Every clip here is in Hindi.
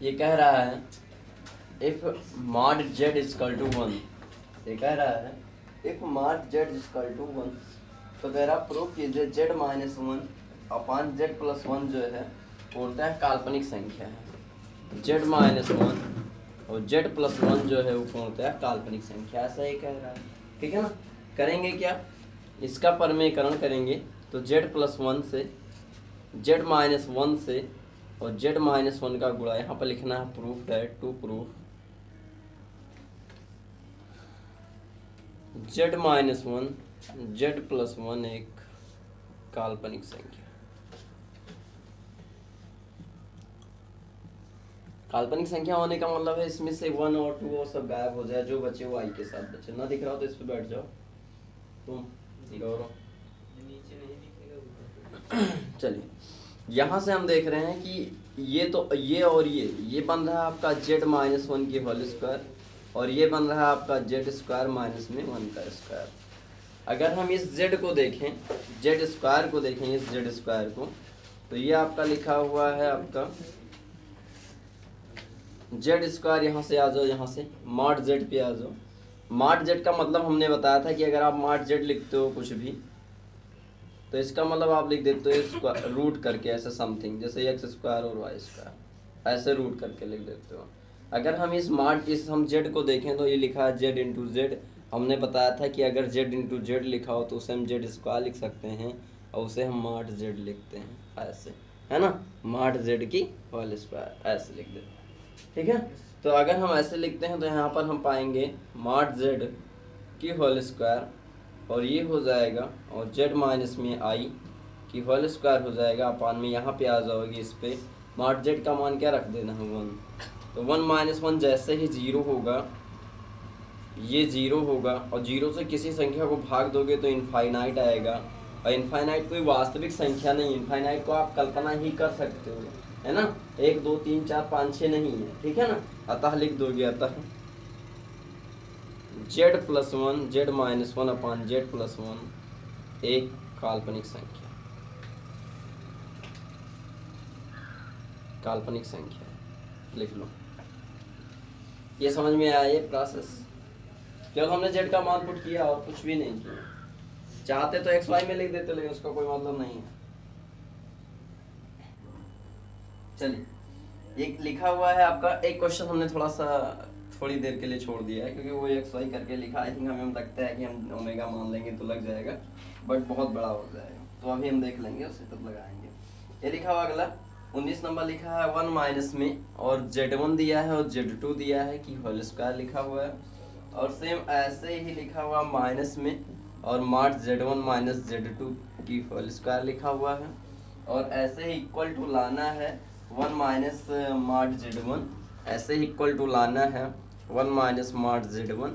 ये कह रहा है if mod z equal to 1, ये कह रहा है if mod z equal to 1, तो कह रहा प्रूव कीजिए z minus 1 upon z plus 1 जो है वो होता है काल्पनिक संख्या है। z माइनस 1 और z प्लस 1 जो है वो कौन होता है काल्पनिक संख्या, ऐसा ही कह रहा है। ठीक है ना। करेंगे क्या, इसका परमीकरण करेंगे तो z प्लस 1 से z माइनस 1 से और z माइनस 1 का गुणा यहाँ पर लिखना है proof that to proof z minus 1 z plus 1 एक काल्पनिक संख्या। काल्पनिक संख्या होने का मतलब है इसमें से 1 और 2 और सब गायब हो जाए, जो बचे वो i के साथ बचे। ना दिख रहा हो तो इस पे बैठ जाओ तुम, गौरव नीचे नहीं दिखेगा। चलिए यहाँ से हम देख रहे हैं कि ये तो ये और ये बन रहा है आपका z माइनस 1 की होल स्क्वायर और ये बन रहा है आपका z स्क्वायर माइनस में 1 का स्क्वायर। अगर हम इस z को देखें, z स्क्वायर को देखें, इस z स्क्वायर को, तो ये आपका लिखा हुआ है आपका z स्क्वायर। यहाँ से आ जाओ, यहाँ से मॉड z पे आ जाओ। मॉड z का मतलब हमने बताया था कि अगर आप मॉड z लिखते हो कुछ भी तो इसका मतलब आप लिख देते हो रूट करके ऐसे समथिंग, जैसे एक्स स्क्वायर और वाई स्क्वायर, ऐसे रूट करके लिख देते हो। अगर हम इस हम जेड को देखें तो ये लिखा है जेड इंटू जेड। हमने बताया था कि अगर जेड इंटू जेड लिखा हो तो उसे हम जेड स्क्वायर लिख सकते हैं और उसे हम मॉड जेड लिखते हैं ऐसे, है ना, मॉड जेड की होल स्क्वायर ऐसे लिख देते हैं। ठीक है, तो अगर हम ऐसे लिखते हैं तो यहाँ पर हम पाएंगे मॉड जेड की होल स्क्वायर और ये हो जाएगा और z माइनस में i की होल स्क्वायर हो जाएगा अपान में यहाँ पे आ जाओगे इस पे मॉड z का मान क्या रख देना है 1। तो 1 माइनस 1 जैसे ही 0 होगा ये 0 होगा और 0 से किसी संख्या को भाग दोगे तो इनफाइनाइट आएगा और इनफाइनाइट कोई वास्तविक संख्या नहीं, इनफाइनाइट को आप कल्पना ही कर सकते हो, है ना। 1 2 3 4 5 6 नहीं है, ठीक है ना। अतः लिख दोगे अतः z प्लस 1 z माइनस 1 अपान z प्लस 1 एक काल्पनिक संख्या, काल्पनिक संख्या लिख लो। ये समझ में आया ये प्रोसेस, जब हमने z का मान पुट किया और कुछ भी नहीं किया। चाहते तो एक्स वाई में लिख देते लेकिन उसका कोई मतलब नहीं है। चलिए एक लिखा हुआ है आपका एक क्वेश्चन हमने थोड़ी देर के लिए छोड़ दिया है क्योंकि वो एक्स वाई करके लिखा। आई थिंक हमें लगता है कि हम ओमेगा मान लेंगे तो लग जाएगा, बट बहुत बड़ा हो जाएगा, तो अभी हम देख लेंगे उससे तब लगाएंगे। ये लिखा हुआ अगला 19 नंबर लिखा है 1 माइनस में और z1 दिया है और z2 दिया है कि होल स्क्वायर लिखा हुआ है और सेम ऐसे ही लिखा हुआ माइनस में और मॉड z1 माइनस z2 की होल स्क्वायर लिखा हुआ है और ऐसे ही इक्वल टू लाना है 1 माइनस मॉड z1, ऐसे ही इक्वल टू लाना है 1 माइनस मॉड z1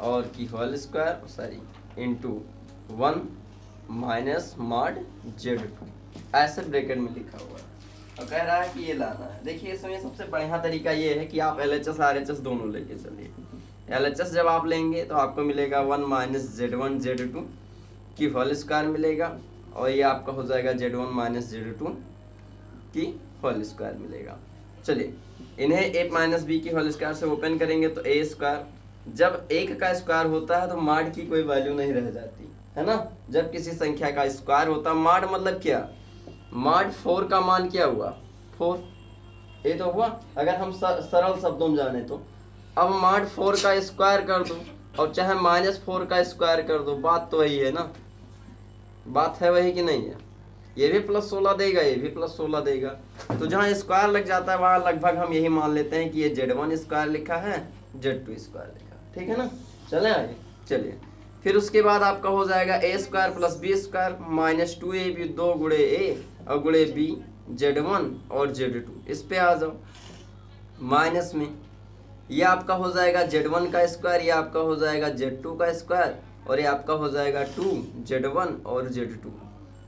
और की whole square sorry into 1 minus mod z2 ऐसे ब्रैकेट में लिखा हुआ है और कह रहा है कि ये लाना है। देखिए इसमें सबसे बढ़िया तरीका ये है कि आप LHS RHS दोनों लेके चलिए। LHS जब आप लेंगे तो आपको मिलेगा 1 माइनस z1 z2 की होल स्क्वायर मिलेगा और ये आपका हो जाएगा z1 माइनस z2 की होल स्क्वायर मिलेगा। चलिए इन्हें a माइनस बी की होल स्क्वायर से ओपन करेंगे तो a स्क्वायर, जब एक का स्क्वायर होता है तो मॉड की कोई वैल्यू नहीं रह जाती है ना। जब किसी संख्या का स्क्वायर होता, मॉड मतलब क्या, मॉड 4 का मान क्या हुआ 4, ये तो हुआ। अगर हम सरल शब्दों में जाने तो अब मॉड 4 का स्क्वायर कर दो और चाहे -4 का स्क्वायर कर दो, बात तो वही है ना, बात है वही कि नहीं है। ये भी +16 देगा, ये भी +16 देगा, तो जहाँ स्क्वायर लग जाता है वहाँ लगभग हम यही मान लेते हैं कि ये z1 स्क्वायर लिखा है z2 स्क्वायर लिखा, ठीक है ना। चले आगे, चलिए फिर उसके बाद आपका हो जाएगा a square plus b square minus 2ab 2 गुणे a और गुणे b z1 और z2। इस पे आ जाओ माइनस में, ये आपका हो जाएगा z1 का स्क्वायर, ये आपका हो जाएगा z2 का स्क्वायर और ये आपका हो जाएगा 2 z1 और z2।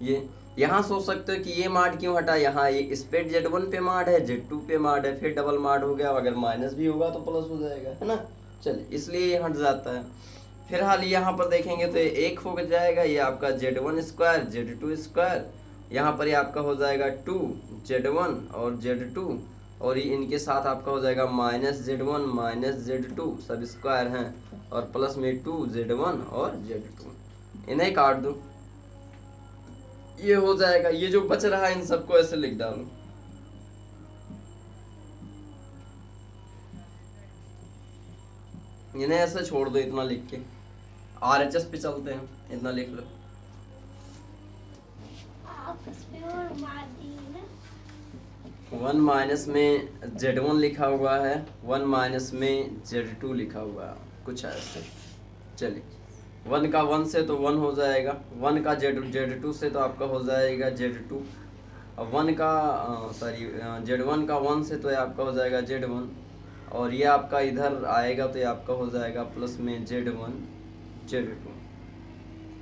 ये यहाँ सोच सकते हो कि ये मार्ड क्यों हटा, यहाँ ये इस पे z1 पे मार्ड है z2 पे मार्ड है, फिर डबल मार्ड हो गया, अगर माइनस भी होगा तो प्लस हो जाएगा, है ना। चलिए इसलिए ये हट जाता है। फिर हाल यहाँ पर देखेंगे तो ये 1 हो जाएगा, ये आपका z1 स्क्वायर z2 स्क्वायर, यहाँ पर ये आपका हो जाएगा 2 z1 और z2 और ये इनके साथ आपका हो जाएगा -z1 -z2 सब स्क्वायर हैं और प्लस में 2z1 और z2, इन्हें काट दो, ये हो जाएगा। ये जो बच रहा है इन सबको ऐसे लिख डालो, इन्हें ऐसे छोड़ दो, इतना लिख के RHS पे चलते हैं, इतना लिख लो। वन माइनस में z1 लिखा हुआ है, वन माइनस में z2 लिखा हुआ है, कुछ ऐसे। चलिए, वन का वन से तो वन हो जाएगा, वन का z2 से तो आपका हो जाएगा z2, और वन का सॉरी z1 का वन से तो ये आपका हो जाएगा z1, और ये आपका इधर आएगा तो ये आपका हो जाएगा प्लस में z1 z2।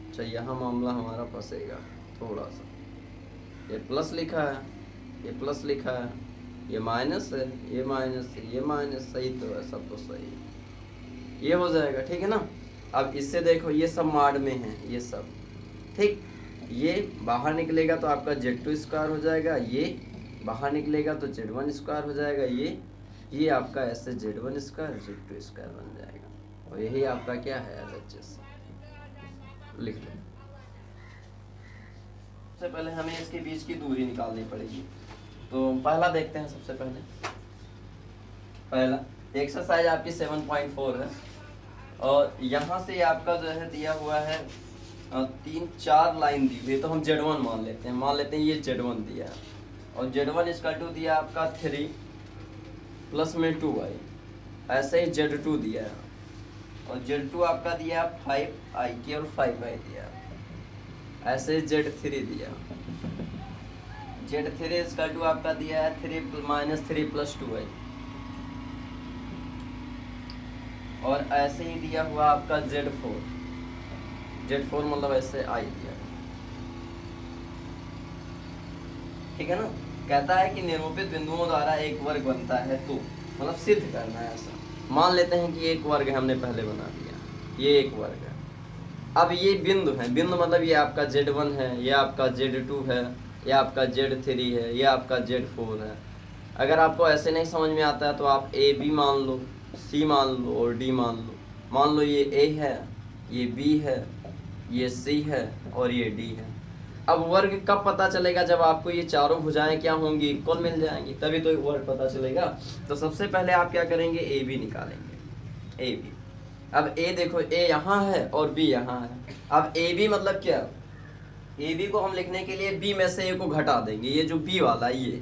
अच्छा, यहाँ मामला हमारा फंसेगा थोड़ा सा, ये प्लस लिखा है, ये प्लस लिखा है, ये माइनस है, ये माइनस है, ये माइनस, सही तो है, सब तो सही है, ये हो जाएगा। ठीक है ना। अब इससे देखो, ये सब माड में है, ये सब ठीक, ये बाहर निकलेगा तो आपका z2 स्क्वायर हो जाएगा, ये बाहर निकलेगा तो z1 स्क्वायर हो जाएगा, ये आपका ऐसे z1 स्क्वायर z2 स्क्वायर बन जाएगा, और यही आपका क्या है LHS। लिख लो। सबसे पहले हमें इसके बीच की दूरी निकालनी पड़ेगी, तो पहला देखते हैं। सबसे पहला एक्सरसाइज आपकी 7.4 है, और यहाँ से आपका जो है दिया हुआ है 3-4 लाइन दी हुई है, तो हम z1 मान लेते हैं, ये z1 दिया है, और z1 इसका 2 दिया आपका 3 प्लस में 2i, ऐसे ही z2 दिया है, और z2 आपका दिया 5i, केवल 5i दिया, ऐसे z3 दिया, z3 इसका 2 आपका दिया है 3 प्लस 2i, और ऐसे ही दिया हुआ आपका z4 मतलब ऐसे i दिया। ठीक है ना। कहता है कि निरूपित बिंदुओं द्वारा एक वर्ग बनता है, तो मतलब सिद्ध करना है ऐसा। मान लेते हैं कि एक वर्ग है, हमने पहले बना दिया, ये एक वर्ग है। अब ये बिंदु है, बिंदु मतलब ये आपका z1 है, ये आपका z2 है, ये आपका z3 है, ये आपका z4 है। अगर आपको ऐसे नहीं समझ में आता है तो आप a b मान लो, c मान लो और d मान लो। मान लो ये a है, ये b है, ये c है और ये d है। अब वर्ग कब पता चलेगा? जब आपको ये चारों भुजाएं क्या होंगी, इक्वल मिल जाएंगी, तभी तो वर्ग पता चलेगा। तो सबसे पहले आप क्या करेंगे, ए बी निकालेंगे, ए बी। अब ए देखो, ए यहाँ है और बी यहाँ है। अब ए बी मतलब क्या, ए बी को हम लिखने के लिए बी में से ए को घटा देंगे। ये जो बी वाला, ये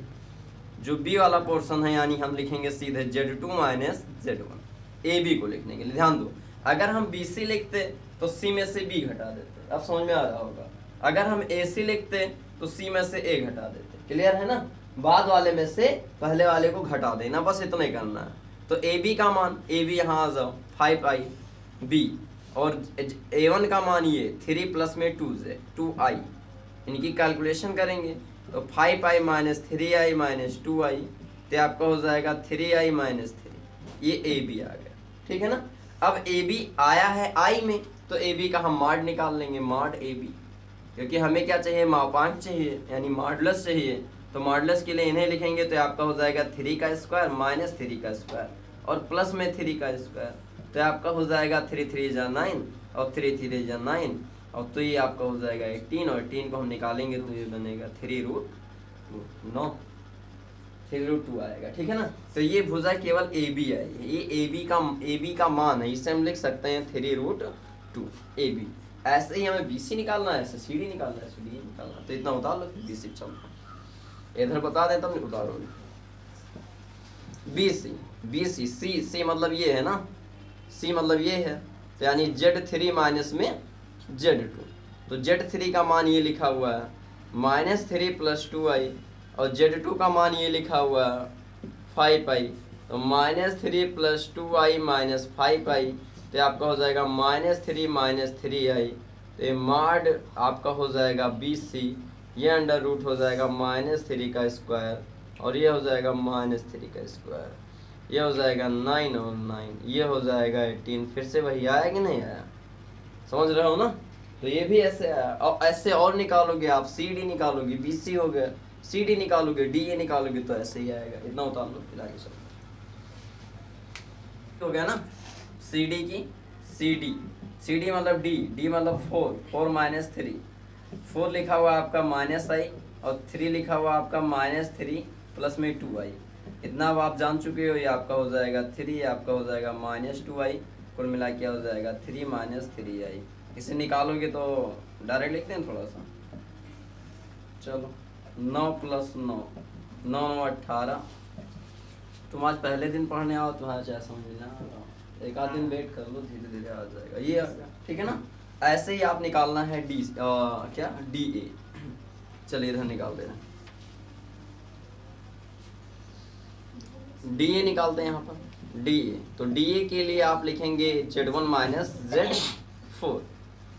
जो बी वाला पोर्शन है, यानी हम लिखेंगे सीधे z2 minus z1 A B को लिखने के लिए। ध्यान दो, अगर हम बी सी लिखते तो सी में से बी घटा देते। अब समझ में आ रहा होगा। अगर हम ए सी लिखते तो सी में से ए घटा देते। क्लियर है ना। बाद वाले में से पहले वाले को घटा देना, बस इतना ही करना है। तो ए बी का मान, ए बी यहाँ आ जाओ 5i b, और a1 का मान ये 3 प्लस में 2i। इनकी कैलकुलेशन करेंगे तो 5i minus 3i minus 2i, तो आपका हो जाएगा 3i माइनस 3। ये ए बी आ गया। ठीक है ना। अब ए बी आया है i में, तो ए बी का हम मॉड निकाल लेंगे, मॉड ए बी, क्योंकि हमें क्या चाहिए, मापांक चाहिए, यानी मॉडुलस चाहिए। तो मॉडुलस के लिए इन्हें लिखेंगे तो आपका हो जाएगा 3 का स्क्वायर माइनस 3 का स्क्वायर और प्लस में 3 का स्क्वायर। तो आपका हो जाएगा 3 3 जा 9 और 3 3 जा 9, और तो ये आपका हो जाएगा 18, और 18 को हम निकालेंगे तो ये बनेगा 3√9, 3√2 आएगा। ठीक है ना। तो ये भुजा केवल ए बी है, ये ए बी का मान है, इसे हम लिख सकते हैं 3√2 ए बी। ऐसे ही हमें BC निकालना है, ऐसे CD निकालना है, CD निकालना है। तो इतना उतार लो, फिर BC चलो इधर बता दें तब उतारो। BC C मतलब ये है ना, C मतलब ये है, तो यानी Z3 माइनस में Z2। तो Z3 का मान ये लिखा हुआ है -3 प्लस 2i, और Z2 का मान ये लिखा हुआ है 5i। तो -3 प्लस 2i माइनस 5i, तो आपका हो जाएगा -3 माइनस 3i। तो ये मॉड आपका हो जाएगा BC, ये अंडर रूट हो जाएगा -3 का स्क्वायर, और ये हो जाएगा -3 का स्क्वायर, ये हो जाएगा 9 और 9, ये हो जाएगा 18। फिर से वही आया कि नहीं आया, समझ रहे हो ना। तो ये भी ऐसे आया, और ऐसे और निकालोगे आप, CD निकालोगे, BC हो गया, सी डी निकालोगे, डी ए निकालोगे तो ऐसे ही आएगा। इतना उतार लो फिर आगे चलो। हो गया ना, सी डी की सी डी, सी डी मतलब डी, डी मतलब 4, 4 माइनस 3, 4 लिखा हुआ आपका माइनस आई और 3 लिखा हुआ आपका माइनस 3 प्लस में 2 आई। इतना अब आप जान चुके हो, ये आपका हो जाएगा 3, ये आपका हो जाएगा माइनस 2 आई, कुल मिला के हो जाएगा 3 माइनस 3 आई। इसे निकालोगे तो डायरेक्ट लिखते हैं थोड़ा सा, चलो 9 प्लस 9, 9 9 18। तुम आज पहले दिन पढ़ने आओ तो आज ऐसा समझ ना, एक आध दिन वेट कर लो, धीरे धीरे आ जाएगा ये, ठीक है ना। ऐसे ही आप निकालना है डी क्या डी ए। चलिए इधर निकाल दे रहे हैं, डी ए निकालते हैं यहाँ पर डी ए। तो डी ए के लिए आप लिखेंगे Z1 माइनस Z4।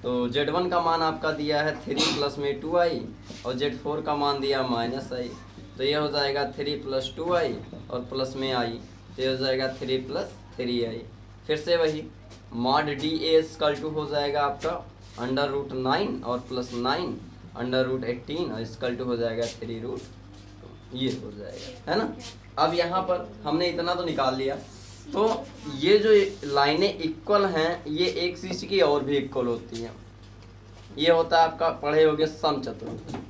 तो Z1 का मान आपका दिया है 3 प्लस में 2 आई और Z4 का मान दिया माइनस आई। तो ये हो जाएगा 3 प्लस 2 आई और प्लस में आई, तो ये हो जाएगा 3 प्लस 3 आई। फिर से वही mod D A square two हो जाएगा आपका अंडर रूट 9 और प्लस 9 अंडर रूट 18 और स्क्वायर टू हो जाएगा 3 रूट, ये हो जाएगा, है ना। अब यहाँ पर हमने इतना तो निकाल लिया। तो ये जो लाइनें इक्वल हैं, ये एक चीज की और भी इक्वल होती हैं। ये होता है आपका, पढ़े होगे समचतुर,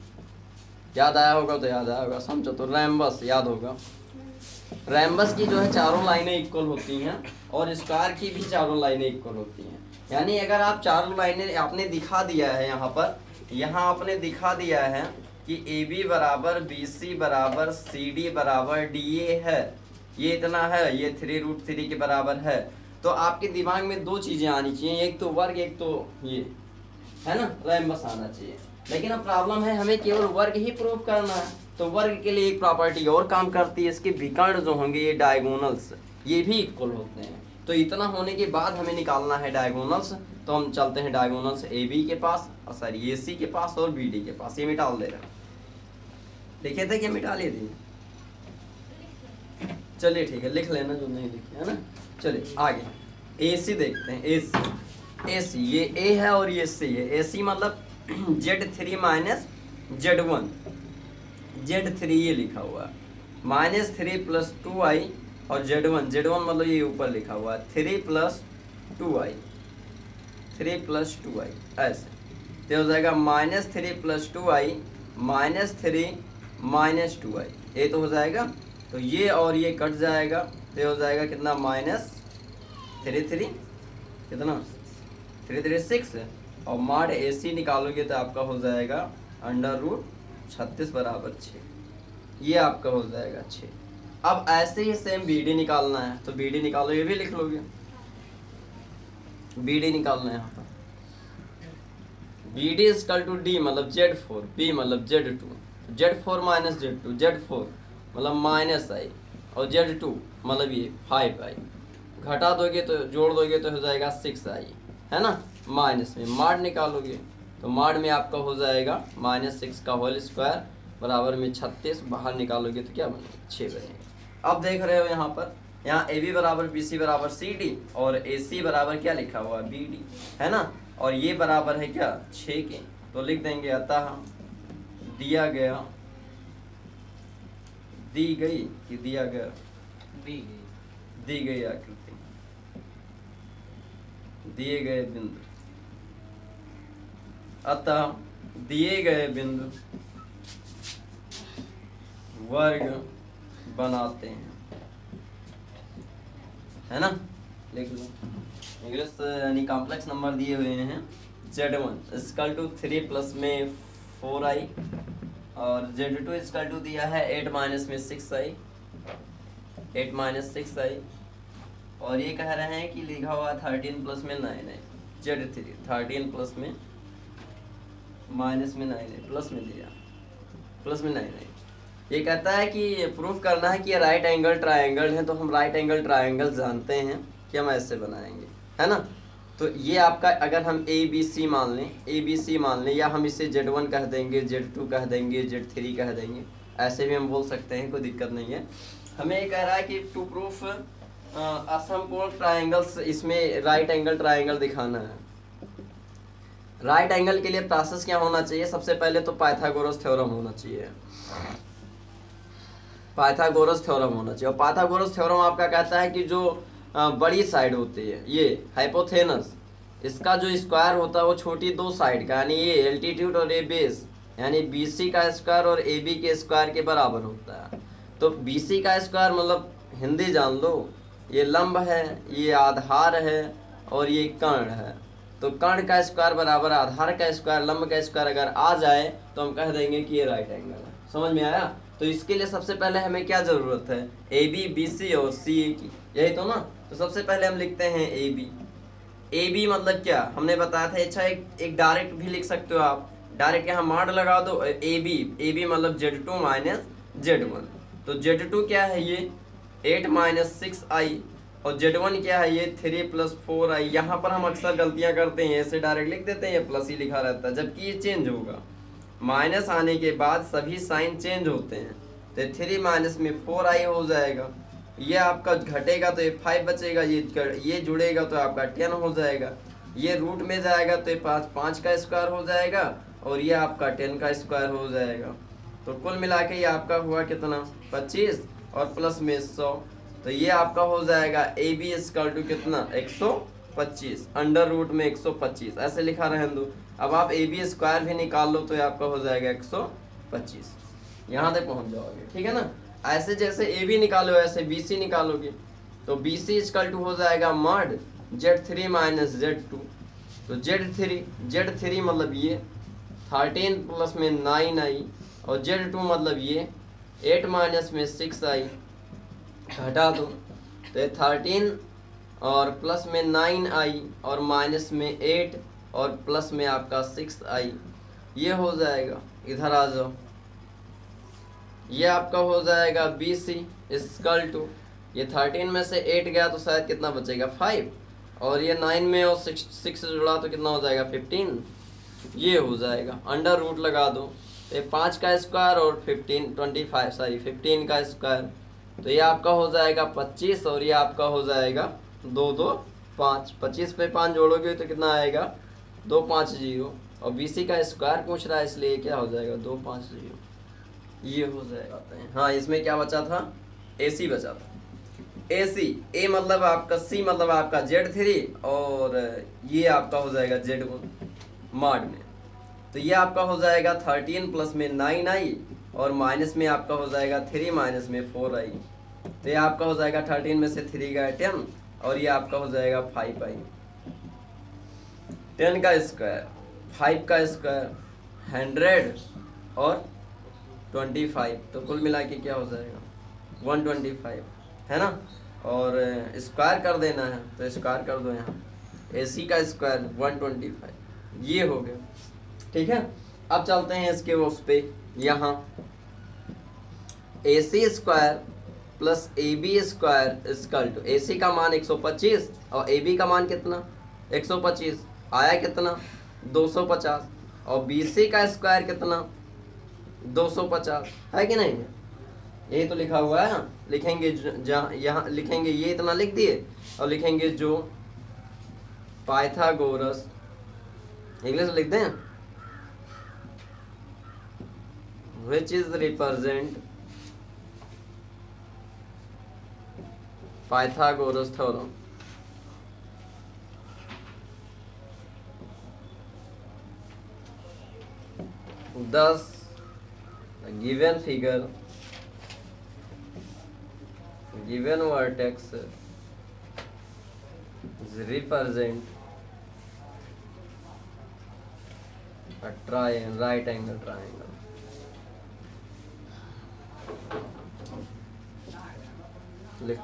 याद आया होगा तो याद आया होगा, समचतुर रैम्बस याद होगा। रैम्बस की जो है चारों लाइनें इक्वल होती हैं और स्क्वायर की भी चारों लाइनें इक्वल होती हैं। यानी अगर आप चारों लाइनें आपने दिखा दिया है यहाँ पर, यहाँ आपने दिखा दिया है कि ए बी बराबर बी सी बराबर सी डी बराबर डी ए है, ये इतना है, ये 3 रूट 3 के बराबर है। तो आपके दिमाग में दो चीज़ें आनी चाहिए, एक तो वर्ग, एक तो ये, है ना, रैम्बस आना चाहिए। लेकिन अब प्रॉब्लम है, हमें केवल वर्ग ही प्रूव करना है। तो वर्ग के लिए एक प्रॉपर्टी और काम करती है, इसके विकर्ण जो होंगे ये डायगोनल्स, ये भी इक्वल होते हैं। तो इतना होने के बाद हमें निकालना है डायगोनल्स। तो हम चलते हैं डायगोनल्स ए बी के पास, सॉरी ए सी के पास और बी डी के पास। ये मिटा दे रहा, लिखे थे कि मिटा लिए थे? चलिए ठीक है, लिख लेना जो नहीं लिखे, है ना। चलिए आगे ए सी देखते हैं। ए सी, ए सी ये ए है और ये सी है। ए सी मतलब Z3 माइनस Z1, Z3 ये लिखा हुआ है, माइनस 3 प्लस 2 आई और Z1, Z1 मतलब ये ऊपर लिखा हुआ है 3 प्लस 2 आई, 3 प्लस 2 आई ऐसे। तो हो जाएगा माइनस 3 प्लस 2 आई माइनस 3 माइनस 2 आई, ये तो हो जाएगा। तो ये और ये कट जाएगा, तो हो जाएगा कितना, माइनस 3 3 कितना 3 3 6 और माड ए सी निकालोगे तो आपका हो जाएगा अंडर रूट 36 बराबर 6, ये आपका हो जाएगा 6। अब ऐसे ही सेम बी डी निकालना है, तो बी डी निकालो, ये भी लिख लोगे, बी डी निकालना है यहाँ पर। B D equal to D मतलब Z4, बी मतलब Z2, Z4 minus Z2, Z4 मतलब माइनस आई और Z2 मतलब ये 5 आई। घटा दोगे तो जोड़ दोगे तो हो जाएगा 6 आई, है ना। माइनस में माड निकालोगे तो माड में आपका हो जाएगा -6 का होल स्क्वायर बराबर में 36, बाहर निकालोगे तो क्या बनेगा, 6 बनेगा। अब देख रहे हो यहाँ पर, यहाँ ए बी बराबर बी सी बराबर सी डी और ए सी बराबर क्या लिखा हुआ है, बी डी, है ना। और ये बराबर है क्या, 6 के। तो लिख देंगे अतः दिया गया, दी गई कि दिया गया, दी गई आकृति, दिए गए बिंदु, अतः दिए गए बिंदु वर्ग बनाते हैं, है ना। लिख लो, इंग्लिश यानी कॉम्प्लेक्स नंबर दिए हुए हैं। Z1 इक्वल टू 3 प्लस में 4 आई और Z2 इक्वल टू दिया है 8 माइनस में 6 आई, 8 माइनस 6 आई। और ये कह रहे हैं कि लिखा हुआ 13 प्लस में 9 है, Z3 13 प्लस में माइनस में 9 है, प्लस में दिया, प्लस में 9 है। ये कहता है कि प्रूफ करना है कि ये राइट एंगल ट्रायंगल है। तो हम राइट एंगल ट्रायंगल जानते हैं कि हम ऐसे बनाएंगे, है ना। तो ये आपका अगर हम ए बी सी मान लें, ए बी सी मान लें, या हम इसे Z1 कह देंगे, Z2 कह देंगे, Z3 कह देंगे, ऐसे भी हम बोल सकते हैं, कोई दिक्कत नहीं है। हमें ये कह रहा है कि टू प्रूफ असमकोण ट्रायंगल्स, इसमें राइट एंगल ट्रायंगल दिखाना है। राइट एंगल के लिए प्रोसेस क्या होना चाहिए? सबसे पहले तो पाइथागोरस थ्योरम होना चाहिए, पाइथागोरस थ्योरम होना चाहिए। और पाइथागोरस थ्योरम आपका कहता है कि जो बड़ी साइड होती है ये हाइपोथेनस, इसका जो स्क्वायर होता है वो छोटी दो साइड का, यानी ये एल्टीट्यूड और ये बेस, यानी BC का स्क्वायर और AB के स्क्वायर के बराबर होता है। तो BC का स्क्वायर मतलब हिंदी जान लो, ये लंब है, ये आधार है और ये कर्ण है। तो कर्ण का स्क्वायर बराबर आधार का स्क्वायर लंब का स्क्वायर अगर आ जाए तो हम कह देंगे कि ये राइट एंगल है। समझ में आया? तो इसके लिए सबसे पहले हमें क्या जरूरत है? AB BC और CA की, यही तो ना। तो सबसे पहले हम लिखते हैं AB मतलब क्या हमने बताया था। अच्छा एक डायरेक्ट भी लिख सकते हो आप, डायरेक्ट यहाँ मार्ड लगा दो। AB मतलब Z2 माइनस Z1। तो Z2 क्या है? ये 8 माइनस 6i और Z1 क्या है? ये 3 प्लस 4i। यहाँ पर हम अक्सर गलतियाँ करते हैं, ऐसे डायरेक्ट लिख देते हैं, ये प्लस ही लिखा रहता है, जबकि ये चेंज होगा। माइनस आने के बाद सभी साइन चेंज होते हैं। तो 3 माइनस में 4i हो जाएगा। ये आपका घटेगा तो ये 5 बचेगा, ये जुड़ेगा तो आपका 10 हो जाएगा। ये रूट में जाएगा तो ये 5 का स्क्वायर हो जाएगा और ये आपका 10 का स्क्वायर हो जाएगा। तो कुल मिला के ये आपका हुआ कितना? 25 और प्लस में 100। तो ये आपका हो जाएगा AB इक्वल टू कितना? 125 अंडर रूट में 125, ऐसे लिखा रहने दो। अब आप AB स्क्वायर भी निकाल लो तो ये आपका हो जाएगा 125। यहाँ तक पहुँच जाओगे, ठीक है ना। ऐसे जैसे AB निकालो ऐसे BC निकालोगे। तो BC इक्वल टू हो जाएगा मॉड Z3 माइनस Z2। तो Z3 मतलब ये 13 प्लस में 9i और Z2 मतलब ये 8 माइनस में 6i, घटा दो तो ये 13 और प्लस में 9i और माइनस में 8 और प्लस में आपका 6i, ये हो जाएगा। इधर आ जाओ, ये आपका हो जाएगा BC इक्वल टू, ये 13 में से 8 गया तो शायद कितना बचेगा? 5, और ये 9 में और 6 जुड़ा तो कितना हो जाएगा? 15, ये हो जाएगा। अंडर रूट लगा दो तो ये 5 का स्क्वायर और 15 का स्क्वायर, तो ये आपका हो जाएगा 25 और ये आपका हो जाएगा 2 2 5। 25 पे 5 जोड़ोगे तो कितना आएगा? 250। और BC का स्क्वायर पूछ रहा है इसलिए क्या हो जाएगा? 250, ये हो जाएगा। हाँ, इसमें क्या बचा था? AC बचा था। AC A मतलब आपका, C मतलब आपका Z3 और ये आपका हो जाएगा Z1 मॉड में। तो ये आपका हो जाएगा 13 प्लस में 9i और माइनस में आपका हो जाएगा 3 माइनस में 4i। तो ये आपका हो जाएगा 13 में से 3 गया 10 और ये आपका हो जाएगा 5i। 10 का स्क्वायर, 5 का स्क्वायर, 100 और 25, तो कुल मिला के क्या हो जाएगा? 125, है ना। और स्क्वायर कर देना है तो स्क्वायर कर दो यहाँ, AC का स्क्वायर 125, ये हो गया, ठीक है। अब चलते हैं इसके उस पे, यहाँ AC square plus AB square equal to, AC का मान 125 और AB का मान कितना? 125, आया कितना? 250। और BC का स्क्वायर कितना? 250, है कि नहीं? यही तो लिखा हुआ है। लिखेंगे जहाँ, यहाँ लिखेंगे, ये इतना लिख दिए और लिखेंगे जो पाइथागोरस, इंग्लिश लिख दें, which is represent Pythagoras theorem. Thus, the given figure, given vertex is represent a triangle, right angle triangle. लिख